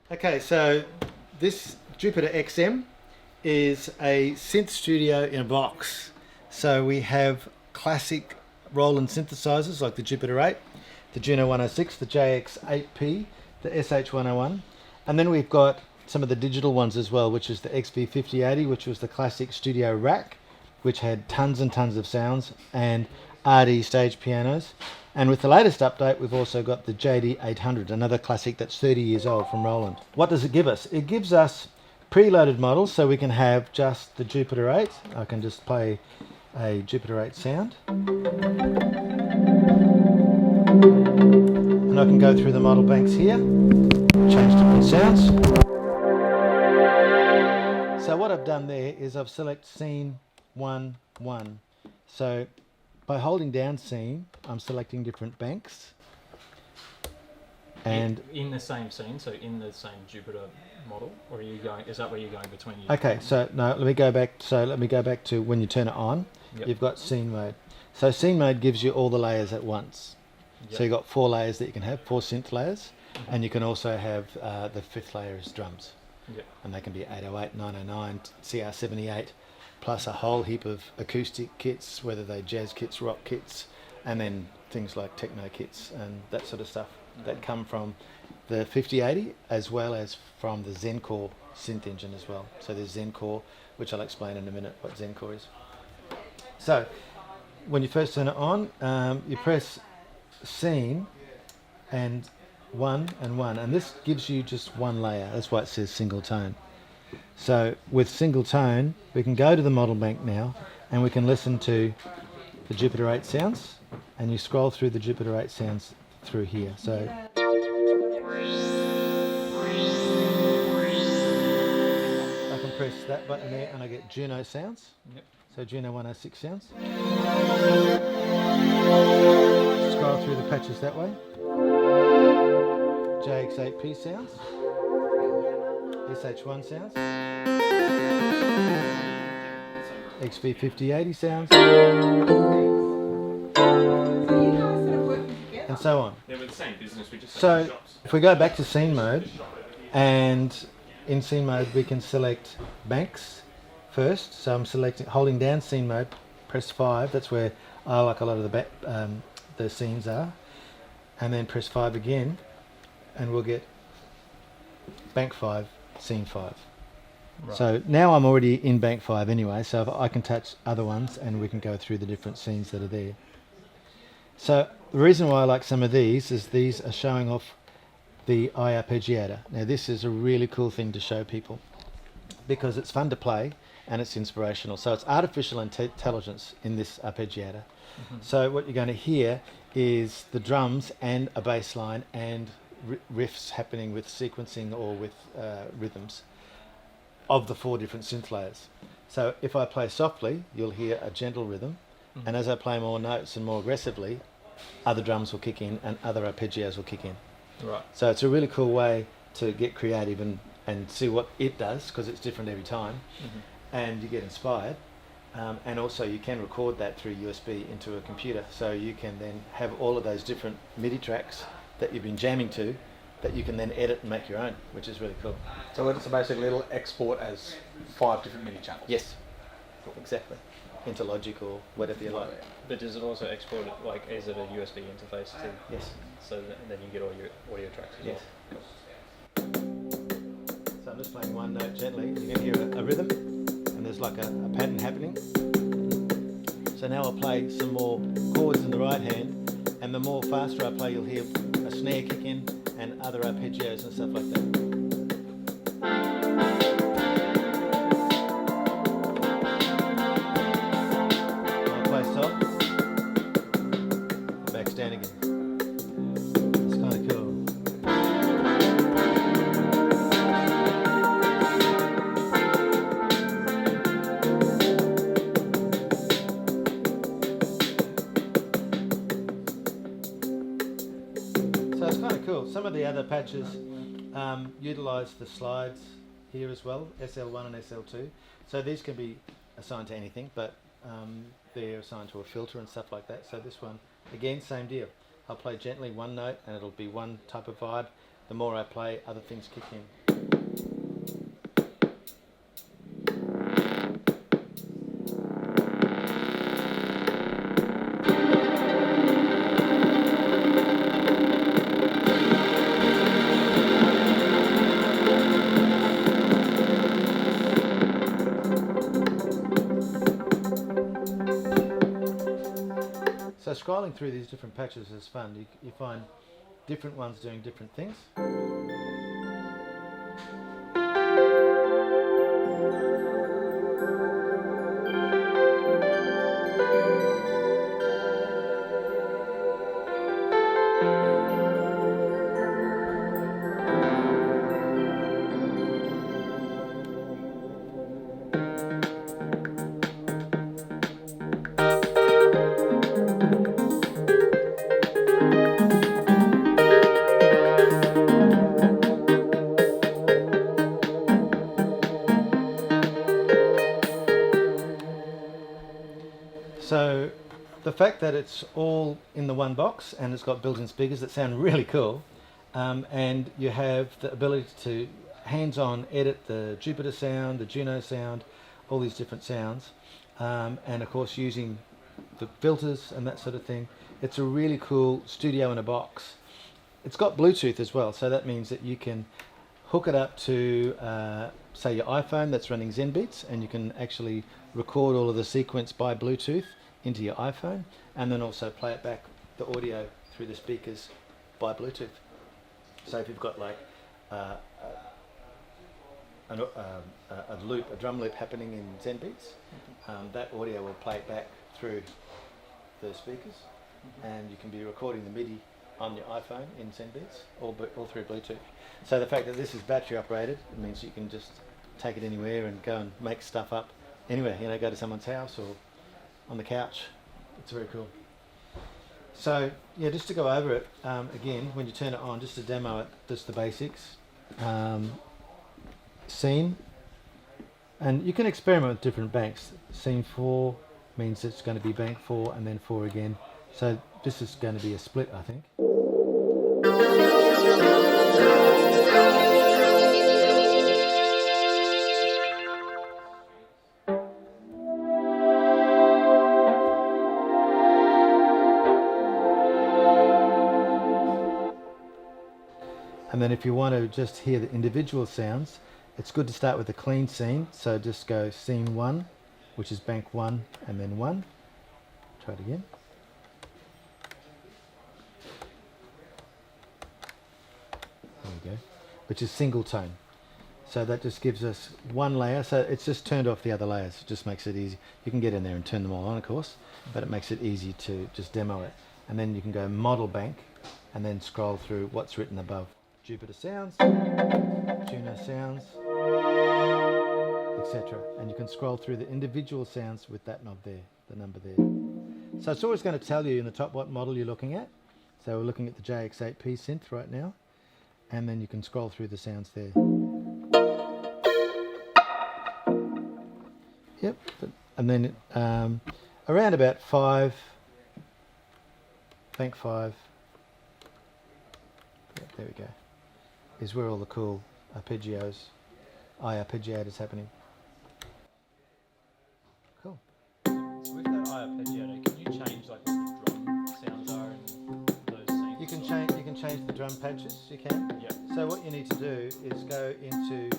Okay, so this Jupiter XM is a synth studio in a box. So we have classic Roland synthesizers like the Jupiter 8, the Juno 106, the JX8P, the SH101, and then we've got some of the digital ones as well, which is the XV5080, which was the classic studio rack, which had tons and tons of sounds, and RD stage pianos. And with the latest update, we've also got the JD800, another classic that's 30 years old from Roland. What does it give us? It gives us preloaded models, so we can have just the Jupiter 8. I can just play a Jupiter 8 sound. And I can go through the model banks here, change different sounds. So what I've done there is I've selected scene 1, 1. So by holding down scene, I'm selecting different banks. And in the same scene, so in the same Jupiter model, or are you going? Is that where you're going between? Okay, so no, let me go back. So let me go back to when you turn it on. Yep. You've got scene mode. So scene mode gives you all the layers at once. Yep. So you've got 4 layers that you can have, 4 synth layers, and you can also have the 5th layer is drums. Yep. And they can be 808, 909, CR78, plus a whole heap of acoustic kits, whether they jazz kits, rock kits, and then things like techno kits and that sort of stuff that come from the 5080 as well as from the Zencore synth engine as well. So there's Zencore, which I'll explain in a minute what Zencore is. So when you first turn it on, you press scene and 1 and 1, and this gives you just one layer. That's why it says single tone. So with single tone, we can go to the model bank now and we can listen to the Jupiter 8 sounds, and you scroll through the Jupiter 8 sounds through here. So I can press that button there and I get Juno sounds. Yep. So Juno 106 sounds. Scroll through the patches that way. JX8P sounds. SH1 sounds. XV5080 sounds. And so on. They were the same business, we just So if we go back to scene mode, and in scene mode we can select banks first. So I'm holding down scene mode, press 5. That's where I like a lot of the scenes are. And then press 5 again, and we'll get bank 5, scene 5. Right. So now I'm already in bank 5 anyway, so I can touch other ones and we can go through the different scenes that are there. So the reason why I like some of these is these are showing off the iArpeggiator. Now this is a really cool thing to show people because it's fun to play and it's inspirational. So it's artificial intelligence in this arpeggiator. Mm-hmm. So what you're going to hear is the drums and a bass line and riffs happening with sequencing or with rhythms of the 4 different synth layers. So if I play softly, you'll hear a gentle rhythm, and as I play more notes and more aggressively, other drums will kick in and other arpeggios will kick in. Right. So it's a really cool way to get creative and see what it does, because it's different every time, and you get inspired. And also you can record that through USB into a computer, so you can then have all of those different MIDI tracks that you've been jamming to that you can then edit and make your own, which is really cool. So basically it'll export as 5 different MIDI channels? Yes, exactly. Into Logic or whatever you like. But does it also export it, like, is it a USB interface too? Yes. So then you get all your audio tracks as Yes. well? So I'm just playing one note gently. You can hear a rhythm, and there's like a pattern happening. So now I'll play some more chords in the right hand, and the more faster I play, you'll hear a snare kick in and other arpeggios and stuff like that. I'll play soft, the back's down again. It's kind of cool. So it's kind of cool. Some of the other patches utilise the slides here as well, SL1 and SL2. So these can be assigned to anything, but they're assigned to a filter and stuff like that. So this one, again, same deal. I'll play gently one note and it'll be one type of vibe, the more I play, other things kick in. So scrolling through these different patches is fun. You find different ones doing different things. So the fact that it's all in the one box and it's got built-in speakers that sound really cool, and you have the ability to hands-on edit the Jupiter sound, the Juno sound, all these different sounds, and of course using the filters and that sort of thing. It's a really cool studio in a box. It's got Bluetooth as well, so that means that you can hook it up to say your iPhone that's running Zen Beats, and you can actually record all of the sequence by Bluetooth into your iPhone, and then also play it back, the audio, through the speakers by Bluetooth. So if you've got like a loop, a drum loop happening in Zen Beats, that audio will play it back through the speakers, and you can be recording the MIDI on your iPhone in Zen Beats, all through Bluetooth. So the fact that this is battery operated, it means you can just take it anywhere and go and make stuff up anywhere, you know, go to someone's house or on the couch. It's very cool. So yeah, just to go over it again, when you turn it on, just to demo it, just the basics. Scene, and you can experiment with different banks. Scene 4 means it's going to be bank 4 and then 4 again. So this is going to be a split, I think. And then if you want to just hear the individual sounds, it's good to start with a clean scene. So just go scene 1, which is bank 1 and then 1. Try it again. There we go. Which is single tone. So that just gives us one layer. So it's just turned off the other layers. It just makes it easy. You can get in there and turn them all on, of course, but it makes it easy to just demo it. And then you can go model bank and then scroll through what's written above. Jupiter sounds, Juno sounds, etc. And you can scroll through the individual sounds with that knob there, the number there. So it's always going to tell you in the top what model you're looking at. So we're looking at the JX8P synth right now, and then you can scroll through the sounds there. Yep, and then around about 5, bank 5. Yep, there we go. Is where all the cool arpeggios, iArpeggiators happening. Cool. So with that iArpeggiator, can you change like what the drum sounds are in those scenes? You can change the drum patches. You can. Yep. So what you need to do is go into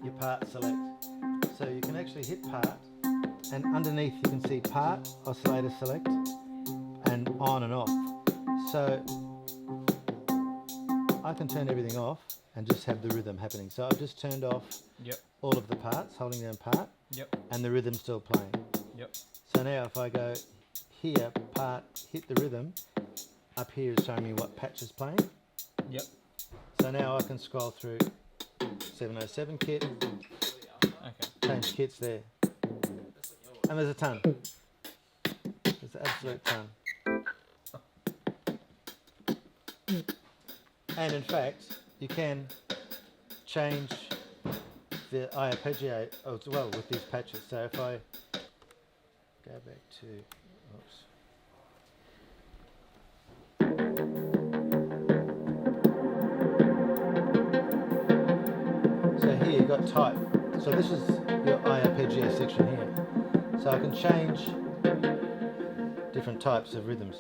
your part select. So you can actually hit part, and underneath you can see part, oscillator select, and on and off. So I can turn everything off and just have the rhythm happening. So I've just turned off all of the parts, holding down part, and the rhythm's still playing. So now if I go here, part, hit the rhythm, up here is showing me what patch is playing. So now I can scroll through 707 kit, change kits there, and there's a ton. There's an absolute ton. And in fact, you can change the iArpeggio as well with these patches. So if I go back to, oops. here you've got type. So this is your iArpeggio section here. So I can change different types of rhythms.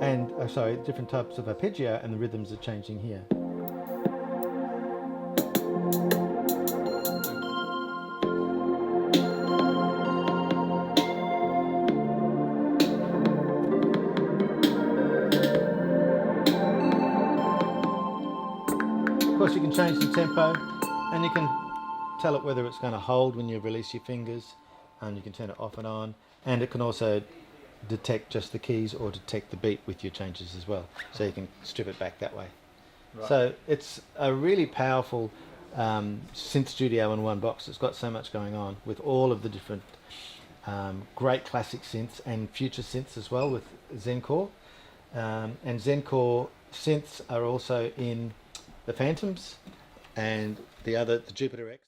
And, different types of arpeggio, and the rhythms are changing here. Of course, you can change the tempo, and you can tell it whether it's going to hold when you release your fingers, and you can turn it off and on, and it can also detect just the keys or detect the beat with your changes as well, so you can strip it back that way. Right. So it's a really powerful synth studio in one box. It's got so much going on with all of the different great classic synths and future synths as well with Zencore, and Zencore synths are also in the Phantoms and the Jupiter X.